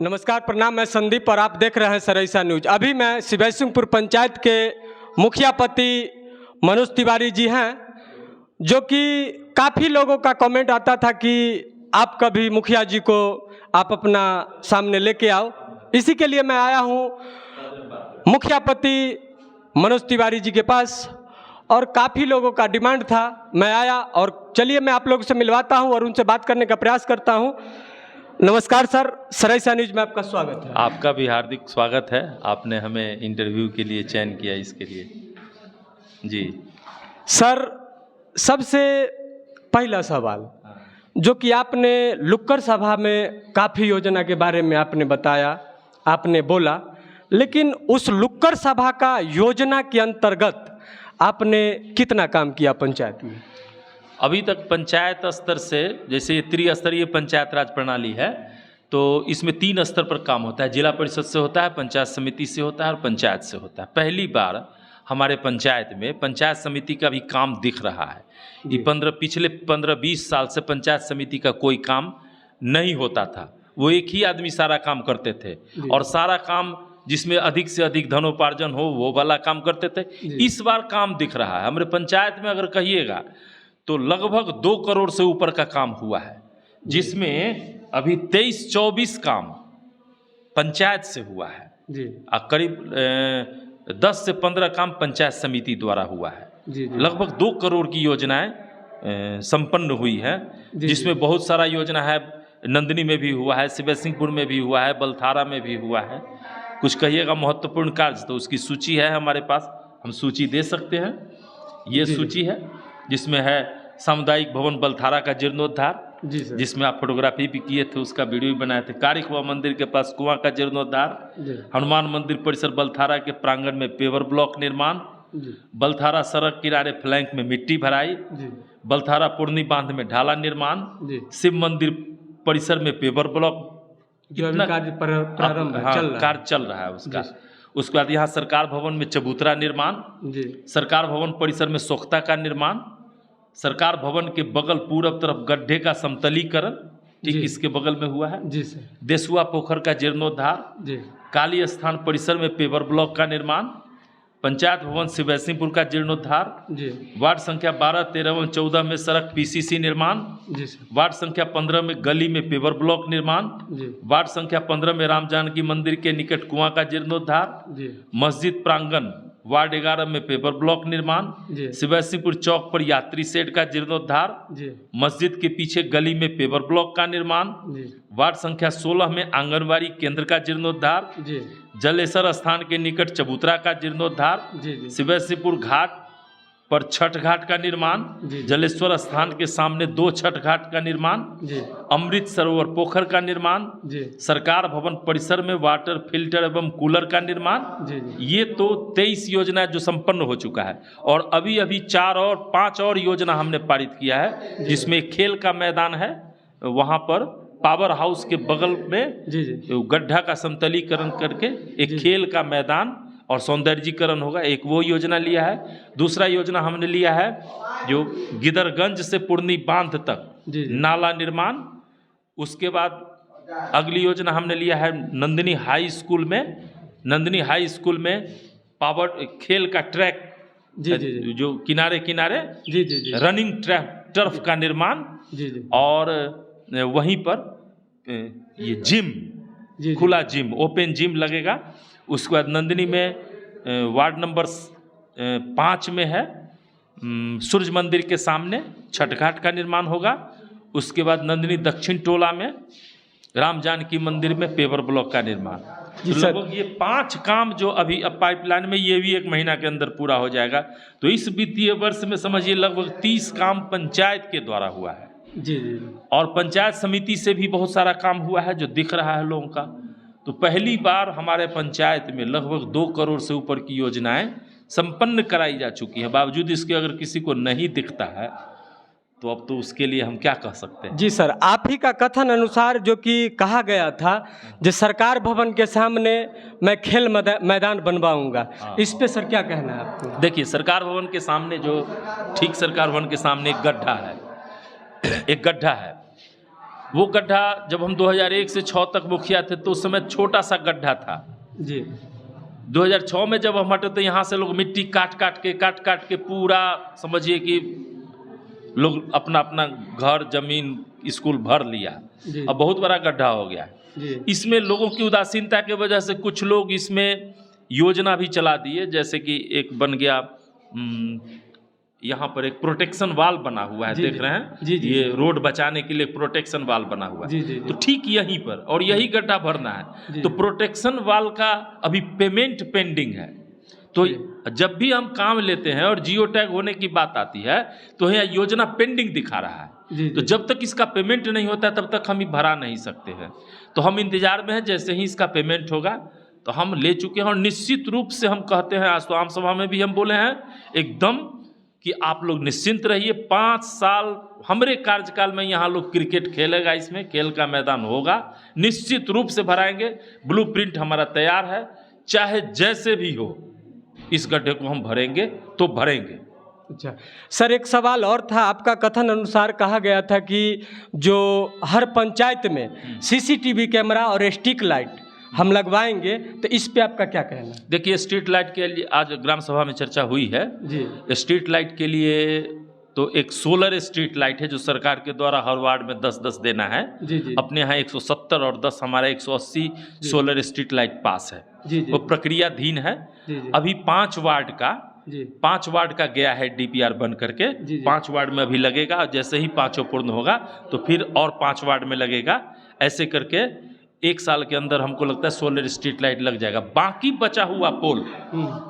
नमस्कार, प्रणाम। मैं संदीप और आप देख रहे हैं सरईसा न्यूज। अभी मैं शिवैसिंहपुर पंचायत के मुखिया पति मनोज तिवारी जी हैं, जो कि काफ़ी लोगों का कमेंट आता था कि आप कभी मुखिया जी को आप अपना सामने लेके आओ। इसी के लिए मैं आया हूँ मुखिया पति मनोज तिवारी जी के पास, और काफ़ी लोगों का डिमांड था, मैं आया। और चलिए मैं आप लोगों से मिलवाता हूँ और उनसे बात करने का प्रयास करता हूँ। नमस्कार सर, सरईसा न्यूज में आपका स्वागत है। आपका भी हार्दिक स्वागत है। आपने हमें इंटरव्यू के लिए चयन किया, इसके लिए जी। सर, सबसे पहला सवाल जो कि आपने लुक्कर सभा में काफ़ी योजना के बारे में आपने बताया, आपने बोला, लेकिन उस लुक्कर सभा का योजना के अंतर्गत आपने कितना काम किया पंचायत में? अभी तक पंचायत स्तर से, जैसे त्रिस्तरीय पंचायत राज प्रणाली है, तो इसमें 3 स्तर पर काम होता है। जिला परिषद से होता है, पंचायत समिति से होता है और पंचायत से होता है। पहली बार हमारे पंचायत में पंचायत समिति का भी काम दिख रहा है। ये पिछले 15-20 साल से पंचायत समिति का कोई काम नहीं होता था। वो एक ही आदमी सारा काम करते थे, और सारा काम जिसमें अधिक से अधिक धनोपार्जन हो वो वाला काम करते थे। इस बार काम दिख रहा है हमारे पंचायत में। अगर कहिएगा तो लगभग 2 करोड़ से ऊपर का काम हुआ है, जिसमें अभी 23-24 काम पंचायत से हुआ है और करीब 10 से 15 काम पंचायत समिति द्वारा हुआ है। लगभग 2 करोड़ की योजनाएं संपन्न हुई है, जिसमें बहुत सारा योजना है। नंदिनी में भी हुआ है, शिवैसिंहपुर में भी हुआ है, बलथारा में भी हुआ है। कुछ कहिएगा महत्वपूर्ण कार्य, तो उसकी सूची है हमारे पास, हम सूची दे सकते हैं। ये सूची है जिसमें है सामुदायिक भवन बलथारा का जीर्णोद्धार, जिसमें आप फोटोग्राफी भी किए थे, उसका वीडियो भी बनाए थे। कारिखवा मंदिर के पास कुआं का जीर्णोद्धार, हनुमान मंदिर परिसर बलथारा के प्रांगण में पेवर ब्लॉक निर्माण, बलथारा सड़क किनारे फ्लैंक में मिट्टी भराई, बलथारा पूर्णी बांध में ढाला निर्माण, शिव मंदिर परिसर में पेवर ब्लॉक कार्य चल रहा है उसका। उसके बाद यहाँ सरकार भवन में चबूतरा निर्माण, सरकार भवन परिसर में सोख्ता का निर्माण, सरकार भवन के बगल पूरब तरफ गड्ढे का समतलीकरण, ठीक इसके बगल में हुआ है। देसुआ पोखर का जीर्णोद्धार, काली स्थान परिसर में पेवर ब्लॉक का निर्माण, पंचायत भवन शिवैसिंहपुर का जीर्णोद्धार, वार्ड संख्या 12, 13 एवं 14 में सड़क पीसीसी निर्माण, वार्ड संख्या 15 में गली में पेवर ब्लॉक निर्माण, वार्ड संख्या 15 में राम जानकी मंदिर के निकट कुआं का जीर्णोद्धार, मस्जिद प्रांगण वार्ड 11 में पेपर ब्लॉक निर्माण, शिवैसिंहपुर चौक पर यात्री शेड का जीर्णोद्धार, मस्जिद के पीछे गली में पेपर ब्लॉक का निर्माण, वार्ड संख्या 16 में आंगनबाड़ी केंद्र का जीर्णोद्धार, जलेसर स्थान के निकट चबूतरा का जीर्णोद्धार, शिवैसिंहपुर घाट पर छठ घाट का निर्माण, जलेश्वर स्थान के सामने 2 छठ घाट का निर्माण, अमृत सरोवर पोखर का निर्माण, सरकार भवन परिसर में वाटर फिल्टर एवं कूलर का निर्माण। ये तो 23 योजनाएं जो संपन्न हो चुका है, और अभी 5 और योजना हमने पारित किया है, जिसमें खेल का मैदान है, वहाँ पर पावर हाउस के बगल में गड्ढा का समतलीकरण करके एक खेल का मैदान और सौंदर्यीकरण होगा, एक वो योजना लिया है। दूसरा योजना हमने लिया है जो गिदरगंज से पूर्णी बांध तक नाला निर्माण। उसके बाद अगली योजना हमने लिया है नंदिनी हाई स्कूल में पावर खेल का ट्रैक, जो किनारे किनारे रनिंग टर्फ का निर्माण, और वहीं पर ये जिम, खुला जिम, ओपन जिम लगेगा। उसके बाद नंदिनी में वार्ड नंबर 5 में है सूर्य मंदिर के सामने छठ घाट का निर्माण होगा। उसके बाद नंदिनी दक्षिण टोला में राम जानकी मंदिर में पेवर ब्लॉक का निर्माण। लगभग ये 5 काम जो अभी अब पाइपलाइन में, ये भी 1 महीना के अंदर पूरा हो जाएगा। तो इस वित्तीय वर्ष में समझिए लगभग 30 काम पंचायत के द्वारा हुआ है। और पंचायत समिति से भी बहुत सारा काम हुआ है जो दिख रहा है लोगों का। तो पहली बार हमारे पंचायत में लगभग 2 करोड़ से ऊपर की योजनाएं संपन्न कराई जा चुकी हैं। बावजूद इसके अगर किसी को नहीं दिखता है तो अब तो उसके लिए हम क्या कह सकते हैं। जी सर, आप ही का कथन अनुसार जो कि कहा गया था, जो सरकार भवन के सामने मैं खेल मैदान बनवाऊंगा, इस पे सर क्या कहना है आपको? देखिए, सरकार भवन के सामने जो ठीक सरकार भवन के सामने एक गड्ढा है, वो गड्ढा जब हम 2001 से 6 तक मुखिया थे तो उस समय छोटा सा गड्ढा था जी। 2006 में जब हम हटे तो यहाँ से लोग मिट्टी काट काट के पूरा समझिए कि लोग अपना अपना घर जमीन स्कूल भर लिया। अब बहुत बड़ा गड्ढा हो गया है। इसमें लोगों की उदासीनता की वजह से कुछ लोग इसमें योजना भी चला दिए, जैसे कि एक बन गया यहाँ पर एक प्रोटेक्शन वाल बना हुआ है, देख रहे हैं ये रोड बचाने के लिए प्रोटेक्शन वाल बना हुआ है। तो ठीक यहीं पर और यही गड्ढा भरना है, तो प्रोटेक्शन वाल का अभी पेमेंट पेंडिंग है। तो जब भी हम काम लेते हैं और जियो टैग होने की बात आती है तो यहाँ योजना पेंडिंग दिखा रहा है। तो जब तक इसका पेमेंट नहीं होता तब तक हम भरा नहीं सकते हैं। तो हम इंतजार में हैं, जैसे ही इसका पेमेंट होगा तो हम ले चुके हैं। और निश्चित रूप से हम कहते हैं, आज तो आम सभा में भी हम बोले हैं एकदम कि आप लोग निश्चिंत रहिए, 5 साल हमारे कार्यकाल में यहाँ लोग क्रिकेट खेलेगा, इसमें खेल का मैदान होगा, निश्चित रूप से भराएंगे। ब्लूप्रिंट हमारा तैयार है, चाहे जैसे भी हो इस गड्ढे को हम भरेंगे तो भरेंगे। अच्छा सर, एक सवाल और था। आपका कथन अनुसार कहा गया था कि जो हर पंचायत में सीसीटीवी कैमरा और स्ट्रीट लाइट हम लगवाएंगे, तो इस पे आपका क्या कहना है? देखिए, स्ट्रीट लाइट के लिए आज ग्राम सभा में चर्चा हुई है जी। स्ट्रीट लाइट के लिए तो एक सोलर स्ट्रीट लाइट है जो सरकार के द्वारा हर वार्ड में 10-10 देना है जी। अपने यहाँ 170 और 10 हमारा 180 सोलर स्ट्रीट लाइट पास है जी। वो प्रक्रियाधीन है जी। अभी 5 वार्ड का गया है डीपीआर बन करके 5 वार्ड में अभी लगेगा। जैसे ही 5 पूर्ण होगा तो फिर और 5 वार्ड में लगेगा। ऐसे करके 1 साल के अंदर हमको लगता है सोलर स्ट्रीट लाइट लग जाएगा। बाकी बचा हुआ पोल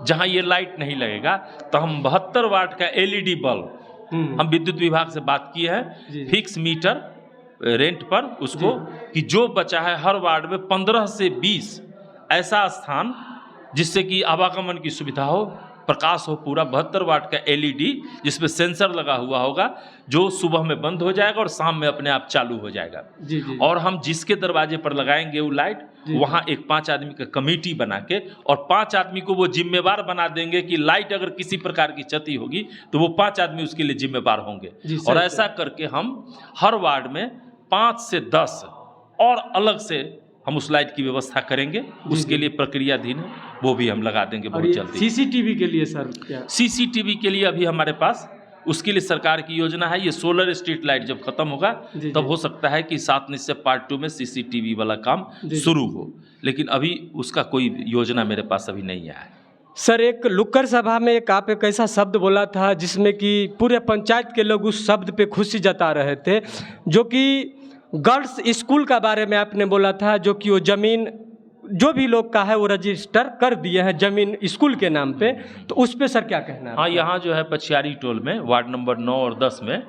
जहां ये लाइट नहीं लगेगा तो हम 72 वाट का एलईडी बल्ब हम विद्युत विभाग से बात किए हैं, फिक्स मीटर रेंट पर उसको, कि जो बचा है हर वार्ड में 15 से 20 ऐसा स्थान जिससे कि आवागमन की सुविधा हो, प्रकाश हो, पूरा 72 वाट का एलईडी जिसमें सेंसर लगा हुआ होगा, जो सुबह में बंद हो जाएगा और शाम में अपने आप चालू हो जाएगा जी। और हम जिसके दरवाजे पर लगाएंगे वो लाइट, वहाँ एक 5 आदमी का कमेटी बना के और 5 आदमी को वो जिम्मेवार बना देंगे कि लाइट अगर किसी प्रकार की क्षति होगी तो वो 5 आदमी उसके लिए जिम्मेवार होंगे। और ऐसा करके हम हर वार्ड में 5 से 10 और अलग से हम उस लाइट की व्यवस्था करेंगे। उसके लिए प्रक्रियाधीन है, वो भी हम लगा देंगे बहुत जल्दी। सीसीटीवी के लिए सर क्या? सीसीटीवी के लिए अभी हमारे पास उसके लिए सरकार की योजना है। ये सोलर स्ट्रीट लाइट जब खत्म होगा तब हो सकता है कि 7 निश्चय पार्ट 2 में सीसीटीवी वाला काम शुरू हो, लेकिन अभी उसका कोई योजना मेरे पास अभी नहीं आया है। सर, एक लुक्कड़ सभा में आप एक ऐसा शब्द बोला था जिसमें कि पूरे पंचायत के लोग उस शब्द पे खुशी जता रहे थे, जो कि गर्ल्स स्कूल का बारे में आपने बोला था, जो कि वो ज़मीन जो भी लोग का है वो रजिस्टर कर दिए हैं ज़मीन स्कूल के नाम पे, तो उस पे सर क्या कहना है? हाँ, यहाँ जो है पछियारी टोल में वार्ड नंबर 9 और 10 में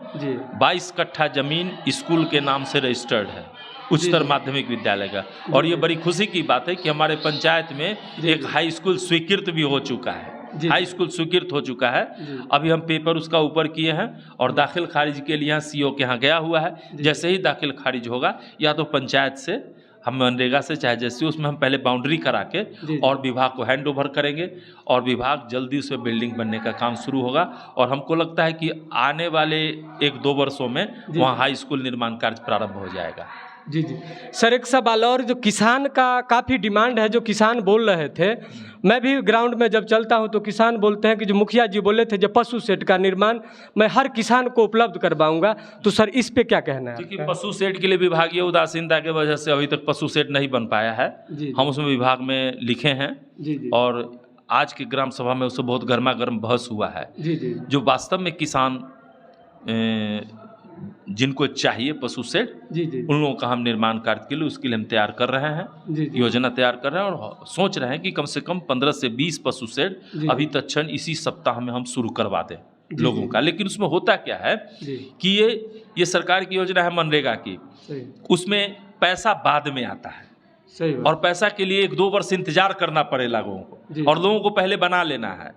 22 कट्ठा ज़मीन स्कूल के नाम से रजिस्टर्ड है, उच्चतर माध्यमिक विद्यालय का। और ये बड़ी खुशी की बात है कि हमारे पंचायत में एक हाई स्कूल स्वीकृत भी हो चुका है, हाई स्कूल स्वीकृत हो चुका है। अभी हम पेपर उसका ऊपर किए हैं और दाखिल खारिज के लिए सीओ के यहाँ गया हुआ है। जैसे ही दाखिल खारिज होगा या तो पंचायत से, हम मनरेगा से, चाहे जैसे उसमें हम पहले बाउंड्री करा के और विभाग को हैंड ओवर करेंगे और विभाग जल्दी उसमें बिल्डिंग बनने का काम शुरू होगा। और हमको लगता है कि आने वाले 1-2 वर्षों में वहाँ हाई स्कूल निर्माण कार्य प्रारंभ हो जाएगा। जी। सर, एक सवाल और, जो किसान का काफ़ी डिमांड है, जो किसान बोल रहे थे, मैं भी ग्राउंड में जब चलता हूं तो किसान बोलते हैं कि जो मुखिया जी बोले थे जो पशु शेड का निर्माण मैं हर किसान को उपलब्ध करवाऊंगा, तो सर इस पे क्या कहना है? क्योंकि पशु शेड के लिए विभागीय उदासीनता की वजह से अभी तक पशु शेड नहीं बन पाया है। हम उसमें विभाग में लिखे हैं और आज के ग्राम सभा में उससे बहुत गर्मा गर्म बहस हुआ है। जो वास्तव में किसान जिनको चाहिए पशु शेड, उन लोगों का हम निर्माण कार्य के लिए उसके लिए हम तैयार कर रहे हैं, योजना तैयार कर रहे हैं और सोच रहे हैं कि कम से कम 15 से 20 पशु शेड अभी तत्क्षण इसी सप्ताह में हम शुरू करवा दें लोगों का। लेकिन उसमें होता क्या है कि ये सरकार की योजना है मनरेगा की, उसमें पैसा बाद में आता है और पैसा के लिए 1-2 वर्ष इंतजार करना पड़ेगा लोगों को और लोगों को पहले बना लेना है।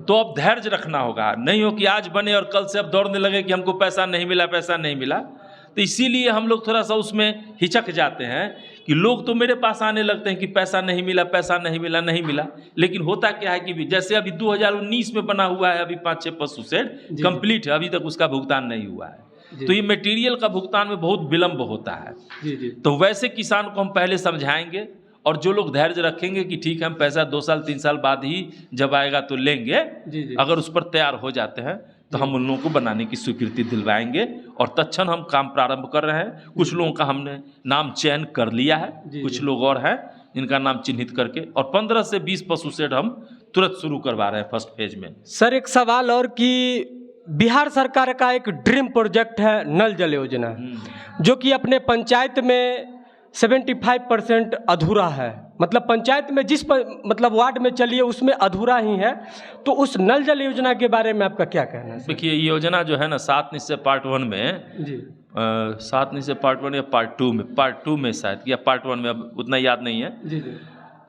तो अब धैर्य रखना होगा, नहीं हो कि आज बने और कल से अब दौड़ने लगे कि हमको पैसा नहीं मिला, पैसा नहीं मिला। तो इसीलिए हम लोग थोड़ा सा उसमें हिचक जाते हैं कि लोग तो मेरे पास आने लगते हैं कि पैसा नहीं मिला, पैसा नहीं मिला, नहीं मिला। लेकिन होता क्या है कि जैसे अभी 2019 में बना हुआ है, अभी 5-6 पशु शेड कंप्लीट है, अभी तक उसका भुगतान नहीं हुआ है। तो ये मटेरियल का भुगतान में बहुत विलम्ब होता है। जी जी। तो वैसे किसान को हम पहले समझाएंगे, और जो लोग धैर्य रखेंगे कि ठीक है हम पैसा 2 साल 3 साल बाद ही जब आएगा तो लेंगे, जी जी। अगर उस पर तैयार हो जाते हैं तो हम उन लोगों को बनाने की स्वीकृति दिलवाएंगे, और तत्क्षण हम काम प्रारंभ कर रहे हैं। कुछ लोगों का हमने नाम चयन कर लिया है, कुछ लोग और हैं इनका नाम चिन्हित करके, और 15 से 20 पशु शेड हम तुरंत शुरू करवा रहे हैं फर्स्ट फेज में। सर एक सवाल और कि बिहार सरकार का एक ड्रीम प्रोजेक्ट है नल जल योजना, जो कि अपने पंचायत में 75% अधूरा है। मतलब पंचायत में मतलब वार्ड में चलिए उसमें अधूरा ही है। तो उस नल जल योजना के बारे में आपका क्या कहना है? देखिए ये योजना जो है ना 7 निश्चय पार्ट 1 में जी 7 निश्चय पार्ट 1 या पार्ट 2 में शायद, या पार्ट 1 में, अब उतना याद नहीं है, जी जी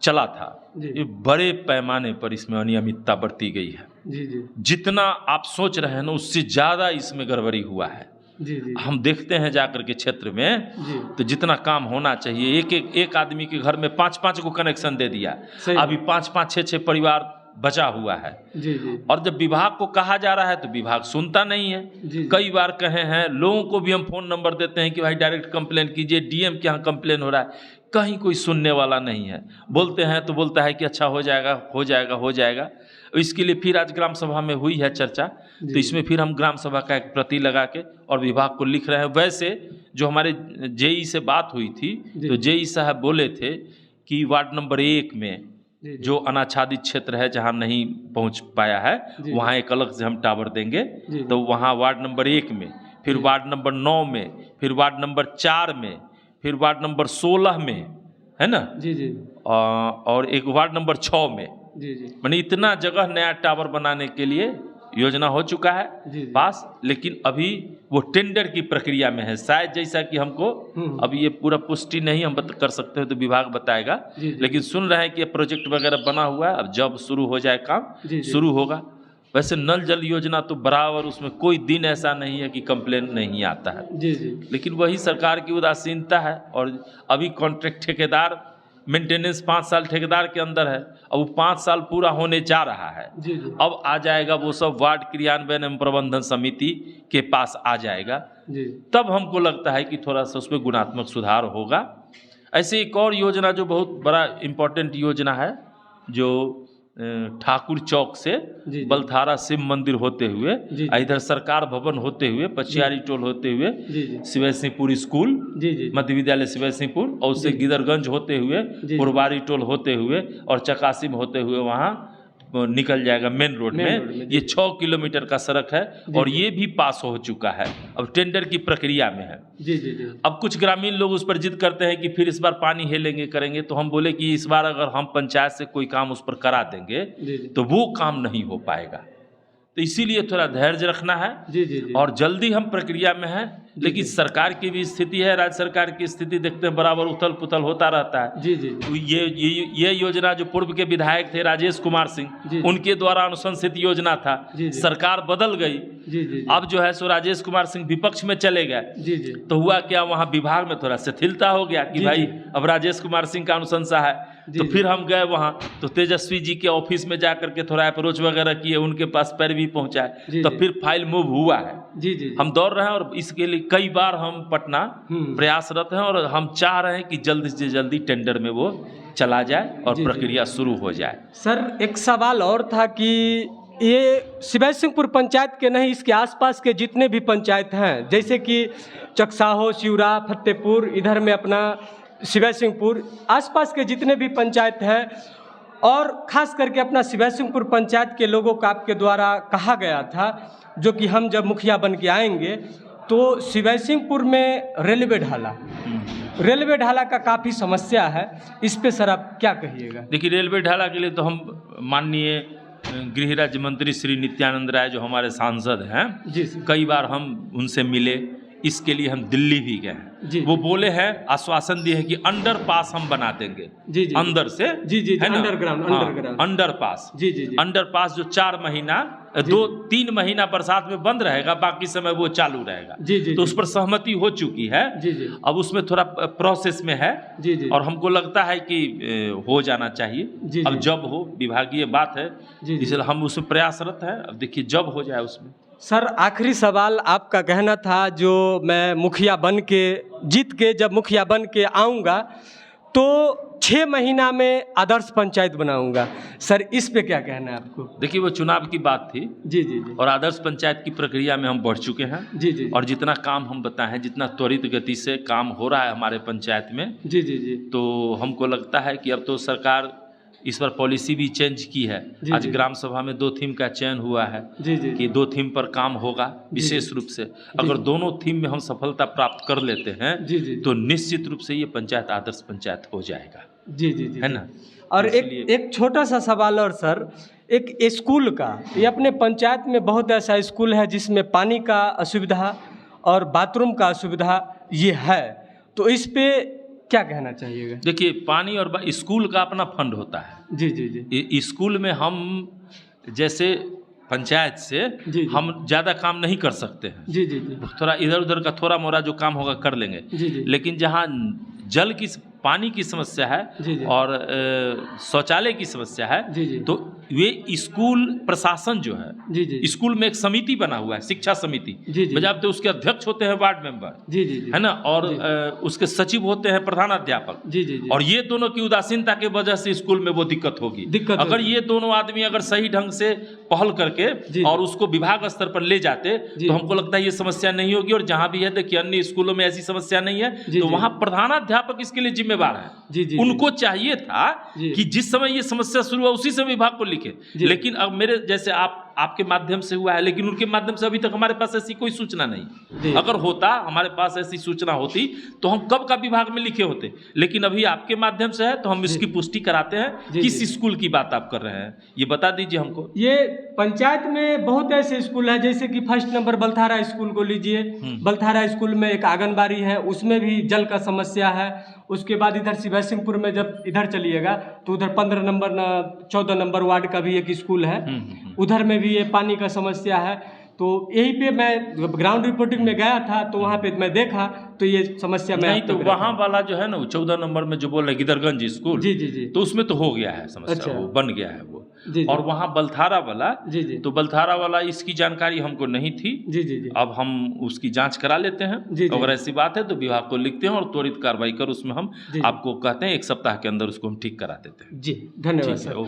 चला था। जी। ये बड़े पैमाने पर इसमें अनियमितता बरती गई है। जी जी जितना आप सोच रहे हैं ना उससे ज़्यादा इसमें गड़बड़ी हुआ है। जी जी। हम देखते हैं जाकर के क्षेत्र में जी। तो जितना काम होना चाहिए, एक आदमी के घर में 5-5 को कनेक्शन दे दिया, अभी 5-5 6-6 परिवार बचा हुआ है। जी जी। और जब विभाग को कहा जा रहा है तो विभाग सुनता नहीं है। जी। कई बार कहे हैं, लोगों को भी हम फ़ोन नंबर देते हैं कि भाई डायरेक्ट कंप्लेन कीजिए, डीएम के यहाँ कंप्लेन हो रहा है, कहीं कोई सुनने वाला नहीं है। बोलते हैं तो बोलता है कि अच्छा हो जाएगा हो जाएगा हो जाएगा। इसके लिए फिर आज ग्राम सभा में हुई है चर्चा, तो इसमें फिर हम ग्राम सभा का एक प्रति लगा के और विभाग को लिख रहे हैं। वैसे जो हमारे जेई से बात हुई थी तो जेई साहब बोले थे कि वार्ड नंबर 1 में जो अनाच्छादित क्षेत्र है जहां नहीं पहुंच पाया है वहां एक अलग से हम टावर देंगे। तो वहां वार्ड नंबर 1 में, फिर वार्ड नंबर 9 में, फिर वार्ड नंबर 4 में, फिर वार्ड नंबर 16 में, है ना जी जी, और एक वार्ड नंबर 6 में। जी जी, माने इतना जगह नया टावर बनाने के लिए योजना हो चुका है पास, लेकिन अभी वो टेंडर की प्रक्रिया में है। शायद जैसा कि हमको अभी ये पूरा पुष्टि नहीं हम कर सकते हो तो विभाग बताएगा, लेकिन सुन रहे हैं कि ये प्रोजेक्ट वगैरह बना हुआ है। अब जब शुरू हो जाए काम शुरू होगा। वैसे नल जल योजना तो बराबर, उसमें कोई दिन ऐसा नहीं है कि कंप्लेन नहीं आता है। जी जी, लेकिन वही सरकार की उदासीनता है। और अभी कॉन्ट्रैक्ट ठेकेदार मेंटेनेंस 5 साल ठेकेदार के अंदर है, अब वो 5 साल पूरा होने जा रहा है। जी जी, अब आ जाएगा वो सब वार्ड क्रियान्वयन एवं प्रबंधन समिति के पास आ जाएगा। जी, तब हमको लगता है कि थोड़ा सा उसमें गुणात्मक सुधार होगा। ऐसे एक और योजना जो बहुत बड़ा इम्पोर्टेंट योजना है, जो ठाकुर चौक से बलथारा शिव मंदिर होते हुए, इधर सरकार भवन होते हुए, पचियारी टोल होते हुए, शिव सिंहपुर स्कूल मध्य विद्यालय शिव सिंहपुर, और उससे गिदरगंज होते हुए, पुरवारी टोल होते हुए और चकासिम होते हुए वहाँ निकल जाएगा मेन रोड में। ये 6 किलोमीटर का सड़क है और ये भी पास हो चुका है, अब टेंडर की प्रक्रिया में है। जी जी जी। अब कुछ ग्रामीण लोग उस पर जिद करते हैं कि फिर इस बार पानी हेलेंगे करेंगे, तो हम बोले कि इस बार अगर हम पंचायत से कोई काम उस पर करा देंगे तो वो काम नहीं हो पाएगा। तो इसीलिए थोड़ा धैर्य रखना है। जी जी जी। और जल्दी हम प्रक्रिया में हैं, लेकिन सरकार की भी स्थिति है, राज्य सरकार की स्थिति देखते हैं बराबर उथल पुथल होता रहता है। जी जी, ये योजना जो पूर्व के विधायक थे राजेश कुमार सिंह, उनके द्वारा अनुशंसित योजना था। सरकार बदल गई। जी जी, अब जो है सो राजेश कुमार सिंह विपक्ष में चले गए। जी जी, तो हुआ क्या, वहाँ विभाग में थोड़ा शिथिलता हो गया कि भाई अब राजेश कुमार सिंह का अनुशंसा है। तो फिर हम गए वहाँ, तो तेजस्वी जी के ऑफिस में जाकर के थोड़ा अप्रोच वगैरह किए, उनके पास पैर भी पहुँचाए, तो फिर फाइल मूव हुआ है। जी जी, हम दौड़ रहे हैं और इसके लिए कई बार हम पटना प्रयासरत हैं, और हम चाह रहे हैं कि जल्दी से जल्दी टेंडर में वो चला जाए और प्रक्रिया शुरू हो जाए। सर एक सवाल और था कि ये शिव सिंहपुर पंचायत के नहीं, इसके आसपास के जितने भी पंचायत हैं, जैसे कि चकसाहो, शिवरा, फतेहपुर, इधर में अपना शिव सिंहपुर, आसपास के जितने भी पंचायत हैं, और ख़ास करके अपना शिव सिंहपुर पंचायत के लोगों का आपके द्वारा कहा गया था, जो कि हम जब मुखिया बन के आएंगे तो शिव सिंहपुर में रेलवे ढाला का काफ़ी समस्या है। इस पे सर आप क्या कहिएगा? देखिए, रेलवे ढाला के लिए तो हम माननीय गृह राज्य मंत्री श्री नित्यानंद राय जो हमारे सांसद हैं, कई बार हम उनसे मिले। इसके लिए हम दिल्ली भी गए हैं। वो बोले हैं, आश्वासन दिए हैं कि अंडर पास हम बना देंगे। अंदर से underground under pass. Under pass जो 4 महीना 2-3 महीना बरसात में बंद रहेगा, बाकी समय वो चालू रहेगा। तो उस पर सहमति हो चुकी है। अब उसमें थोड़ा प्रोसेस में है, और हमको लगता है कि हो जाना चाहिए। अब जब हो, विभागीय बात है, इसलिए हम उसमें प्रयासरत हैं। अब देखिए जब हो जाए उसमें। सर आखिरी सवाल, आपका कहना था जो मैं मुखिया बन के जीत के जब मुखिया बन के आऊँगा तो 6 महीना में आदर्श पंचायत बनाऊंगा। सर इस पे क्या कहना है आपको? देखिए वो चुनाव की बात थी। जी जी जी। और आदर्श पंचायत की प्रक्रिया में हम बढ़ चुके हैं। जी जी। और जितना काम हम बताएं, जितना त्वरित गति से काम हो रहा है हमारे पंचायत में, जी जी जी, तो हमको लगता है कि अब तो सरकार इस पर पॉलिसी भी चेंज की है। आज ग्राम सभा में 2 थीम का चयन हुआ है जी जी, कि 2 थीम पर काम होगा विशेष रूप से। अगर दोनों थीम में हम सफलता प्राप्त कर लेते हैं जी जी, तो निश्चित रूप से ये पंचायत आदर्श पंचायत हो जाएगा। जी जी जी, है ना। और एक छोटा सा सवाल और सर, एक स्कूल का, ये अपने पंचायत में बहुत ऐसा स्कूल है जिसमें पानी का असुविधा और बाथरूम का असुविधा ये है, तो इस पे क्या कहना चाहिएगा? देखिए पानी और स्कूल का अपना फंड होता है। जी जी जी, स्कूल में हम जैसे पंचायत से हम ज़्यादा काम नहीं कर सकते हैं। जी जी जी, थोड़ा इधर उधर का थोड़ा मोड़ा जो काम होगा कर लेंगे। जी जी, लेकिन जहाँ जल की पानी की समस्या है जी जी, और शौचालय की समस्या है, जी जी, तो वे स्कूल प्रशासन जो है, जी जी, स्कूल में एक समिति बना हुआ है, शिक्षा समिति, जी जी, बजाबते उसके अध्यक्ष होते हैं वार्ड मेंबर, जी जी जी, है ना, और उसके सचिव होते हैं प्रधानाध्यापक। जी जी जी, और ये दोनों की उदासीनता की वजह से स्कूल में वो दिक्कत होगी। अगर ये दोनों आदमी अगर सही ढंग से पहल करके और उसको विभाग स्तर पर ले जाते तो हमको लगता है ये समस्या नहीं होगी। और जहाँ भी है देखिए अन्य स्कूलों में ऐसी समस्या नहीं है, तो वहाँ प्रधानाध्यापक इसके लिए जिम्मेवार है। उनको चाहिए था कि जिस समय ये समस्या शुरू हुआ उसी समय विभाग को लिखे, लेकिन अब मेरे जैसे आपके माध्यम से हुआ है, लेकिन उनके माध्यम से अभी तक हमारे पास ऐसी कोई सूचना नहीं। अगर होता हमारे पास ऐसी सूचना होती तो हम कब का विभाग में लिखे होते, लेकिन अभी आपके माध्यम से है तो हम इसकी पुष्टि कराते हैं। किस स्कूल की बात आप कर रहे हैं ये बता दीजिए हमको। ये पंचायत में बहुत ऐसे स्कूल है, जैसे कि फर्स्ट नंबर बलथारा स्कूल को लीजिए। बलथारा स्कूल में एक आंगनबाड़ी है, उसमें भी जल का समस्या है। उसके बाद इधर शिवय सिंहपुर में जब इधर चलिएगा तो उधर 15 नंबर 14 नंबर वार्ड का भी एक स्कूल है, उधर में भी ये पानी का समस्या है। तो यही पे मैं ग्राउंड रिपोर्टिंग में गया था तो वहाँ पे मैं देखा तो ये समस्या नहीं, तो वहाँ वाला जो है ना 14 नंबर में जो बोल रहे गिदरगंज स्कूल, जी जी जी, तो उसमें तो हो गया है समस्या। अच्छा। वो बन गया है वो। जी, और वहाँ बलथारा वाला, जी जी, तो बलथारा वाला इसकी जानकारी हमको नहीं थी। जी जी जी, अब हम उसकी जांच करा लेते हैं। जी, अगर ऐसी बात है तो विभाग को लिखते हैं और त्वरित कार्रवाई कर उसमें हम आपको कहते हैं 1 सप्ताह के अंदर उसको हम ठीक करा देते हैं। जी धन्यवाद सर।